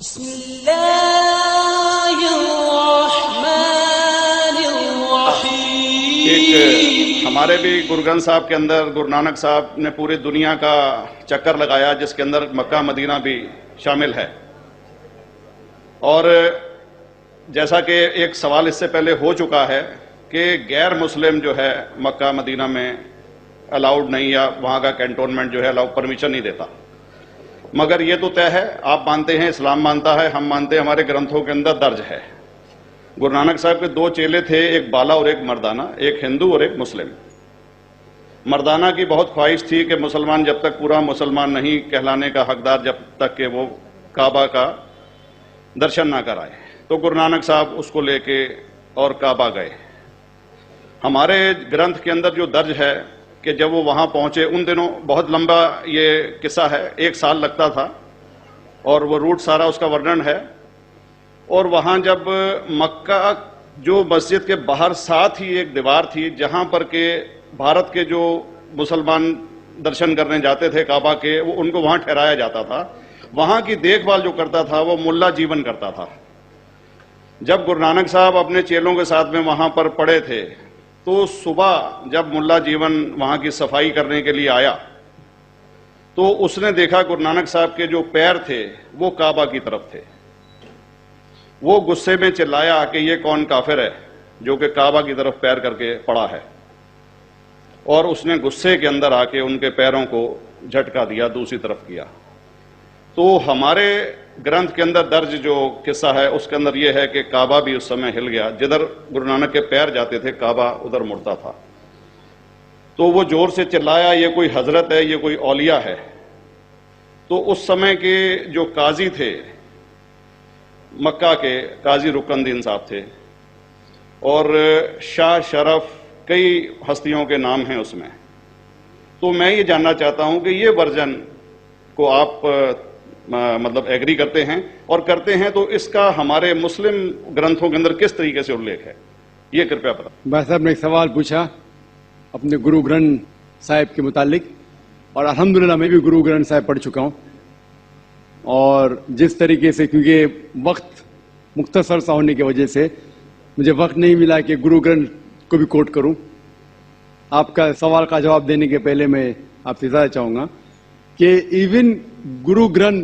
एक हमारे भी गुरु ग्रंथ साहब के अंदर गुरु नानक साहब ने पूरी दुनिया का चक्कर लगाया, जिसके अंदर मक्का मदीना भी शामिल है। और जैसा कि एक सवाल इससे पहले हो चुका है कि गैर मुस्लिम जो है मक्का मदीना में अलाउड नहीं, या वहां का कैंटोनमेंट जो है अलाउड परमिशन नहीं देता। मगर ये तो तय है, आप मानते हैं, इस्लाम मानता है, हम मानते हैं, हमारे ग्रंथों के अंदर दर्ज है। गुरु नानक साहब के दो चेले थे, एक बाला और एक मर्दाना, एक हिंदू और एक मुस्लिम। मर्दाना की बहुत ख्वाहिश थी कि मुसलमान जब तक पूरा मुसलमान नहीं कहलाने का हकदार, जब तक कि वो काबा का दर्शन ना कराए, तो गुरु नानक साहब उसको लेके और काबा गए। हमारे ग्रंथ के अंदर जो दर्ज है कि जब वो वहां पहुंचे, उन दिनों बहुत लंबा ये किस्सा है, 1 साल लगता था, और वो रूट सारा उसका वर्णन है। और वहां जब मक्का जो मस्जिद के बाहर साथ ही एक दीवार थी, जहां पर के भारत के जो मुसलमान दर्शन करने जाते थे काबा के, वो उनको वहां ठहराया जाता था। वहां की देखभाल जो करता था वो मुल्ला जीवन करता था। जब गुरु नानक साहब अपने चेलों के साथ में वहां पर पड़े थे, तो सुबह जब मुल्ला जीवन वहां की सफाई करने के लिए आया, तो उसने देखा गुरु नानक साहब के जो पैर थे वो काबा की तरफ थे। वो गुस्से में चिल्लाया कि ये कौन काफिर है जो कि काबा की तरफ पैर करके पड़ा है, और उसने गुस्से के अंदर आके उनके पैरों को झटका दिया, दूसरी तरफ किया। तो हमारे ग्रंथ के अंदर दर्ज जो किस्सा है उसके अंदर यह है कि काबा भी उस समय हिल गया। जिधर गुरु नानक के पैर जाते थे काबा उधर मुड़ता था। तो वो जोर से चिल्लाया, ये कोई हजरत है, ये कोई औलिया है। तो उस समय के जो काजी थे मक्का के, काजी रुकनुद्दीन साहब थे, और शाह शरफ, कई हस्तियों के नाम हैं उसमें। तो मैं ये जानना चाहता हूं कि ये वर्जन को आप मतलब एग्री करते हैं, और करते हैं तो इसका हमारे मुस्लिम ग्रंथों के अंदर किस तरीके से उल्लेख है, ये कृपया बताएं। भाई साहब ने एक सवाल पूछा अपने गुरु ग्रंथ साहिब के मुतालिक, और अल्हम्दुलिल्लाह मैं भी गुरु ग्रंथ साहिब पढ़ चुका हूं। और जिस तरीके से, क्योंकि वक्त मुख्तसर सा होने की वजह से मुझे वक्त नहीं मिला कि गुरु ग्रंथ को भी कोट करूं। आपका सवाल का जवाब देने के पहले मैं आपसे ज्यादा चाहूंगा कि इवन गुरु ग्रंथ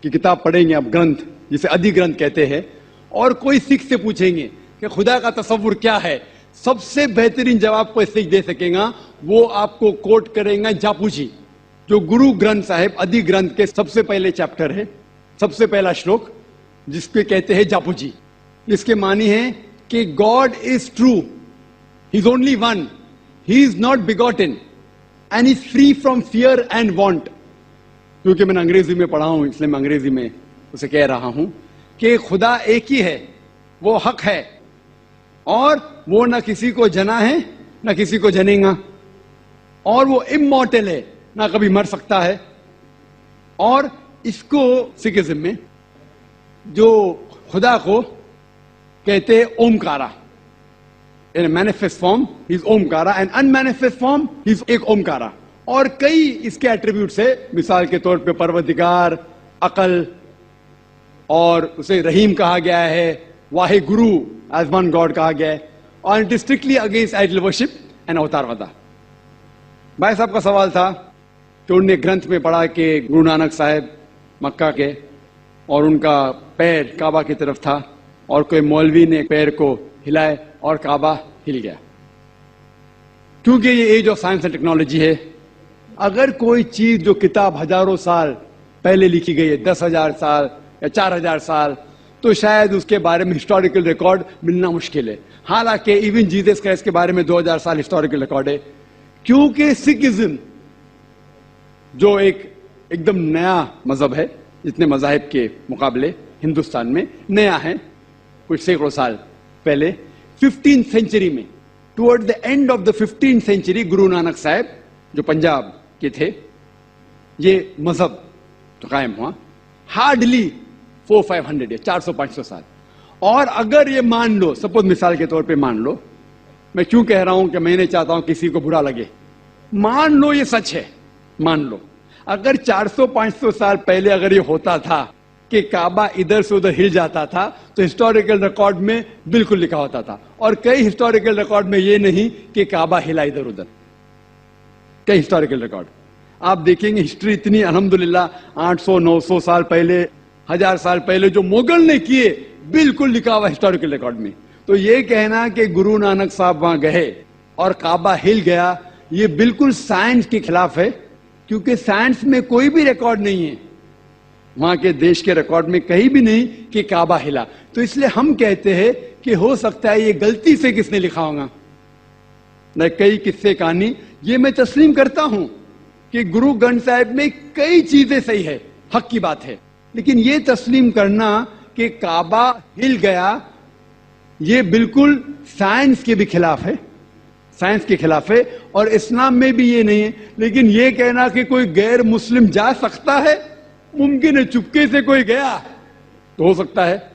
की किताब पढ़ेंगे आप, ग्रंथ जिसे अधिग्रंथ कहते हैं, और कोई सिख से पूछेंगे कि खुदा का तसव्वुर क्या है, सबसे बेहतरीन जवाब कोई सिख दे सकेगा, वो आपको कोट करेंगे जापूजी, जो गुरु ग्रंथ साहिब अधिग्रंथ के सबसे पहले चैप्टर है, सबसे पहला श्लोक, जिसके कहते हैं जापूजी। इसके मानी है कि God is true, he is only one, he is not begotten and is free from fear and want. क्योंकि मैंने अंग्रेजी में पढ़ा हूं, इसलिए मैं अंग्रेजी में उसे कह रहा हूं कि खुदा एक ही है, वो हक है, और वो ना किसी को जना है ना किसी को जनेगा, और वो इमॉर्टल है, ना कभी मर सकता है। और इसको सिखिज्म में जो खुदा को कहते हैं Omkara, in manifest form he is Omkara, and unmanifest form he is एक ओमकारा। और कई इसके एट्रीब्यूट्स है, मिसाल के तौर पे परवरदिगार, अकल, और उसे रहीम कहा गया है, Wahe Guru as one God कहा गया है, और it is strictly against idol worship and अवतारवादा। भाई साहब का सवाल था कि उन्होंने ग्रंथ में पढ़ा कि गुरु नानक साहब मक्का के, और उनका पैर काबा की तरफ था, और कोई मौलवी ने पैर को हिलाए और काबा हिल गया। क्योंकि ये age of science and technology है, अगर कोई चीज जो किताब हजारों साल पहले लिखी गई है, 10,000 साल या 4,000 साल, तो शायद उसके बारे में हिस्टोरिकल रिकॉर्ड मिलना मुश्किल है। हालांकि इवन जीसस क्राइस्ट के बारे में 2000 साल हिस्टोरिकल रिकॉर्ड है। क्योंकि सिखिज्म जो एकदम नया मजहब है, जितने मजाहिब के मुकाबले हिंदुस्तान में नया है, कुछ सैकड़ों साल पहले 15th सेंचुरी में, toward the end of the 15th century, Guru Nanak साहब जो पंजाब के थे, ये मजहब तो कायम हुआ। हार्डली 400-500 या 400-500 साल। और अगर ये मान लो, सपोज मिसाल के तौर पे मान लो, मैं क्यों कह रहा हूं कि मैं नहीं चाहता हूं किसी को बुरा लगे, मान लो ये सच है, मान लो अगर 400-500 साल पहले अगर ये होता था कि काबा इधर से उधर हिल जाता था, तो हिस्टोरिकल रिकॉर्ड में बिल्कुल लिखा होता था। और कई हिस्टोरिकल रिकॉर्ड में ये नहीं कि काबा हिला इधर उधर, कई हिस्टोरिकल रिकॉर्ड आप देखेंगे। हिस्ट्री इतनी अल्हम्दुलिल्लाह 800 900 साल पहले, 1000 साल पहले जो मुगल ने किए, बिल्कुल लिखा हुआ हिस्टोरिकल रिकॉर्ड में। तो ये कहना कि गुरु नानक साहब वहां गए और काबा हिल गया, ये बिल्कुल साइंस के खिलाफ है, क्योंकि साइंस में कोई भी रिकॉर्ड नहीं है, वहां के देश के रिकॉर्ड में कहीं भी नहीं कि काबा हिला। तो इसलिए हम कहते हैं कि हो सकता है ये गलती से किसने लिखा होगा, न कई किस्से कहानी। ये मैं तस्लीम करता हूं कि गुरु ग्रंथ साहिब में कई चीजें सही है, हक की बात है, लेकिन ये तस्लीम करना कि काबा हिल गया, ये बिल्कुल साइंस के भी खिलाफ है, साइंस के खिलाफ है, और इस्लाम में भी ये नहीं है। लेकिन ये कहना कि कोई गैर मुस्लिम जा सकता है, मुमकिन है, चुपके से कोई गया तो हो सकता है,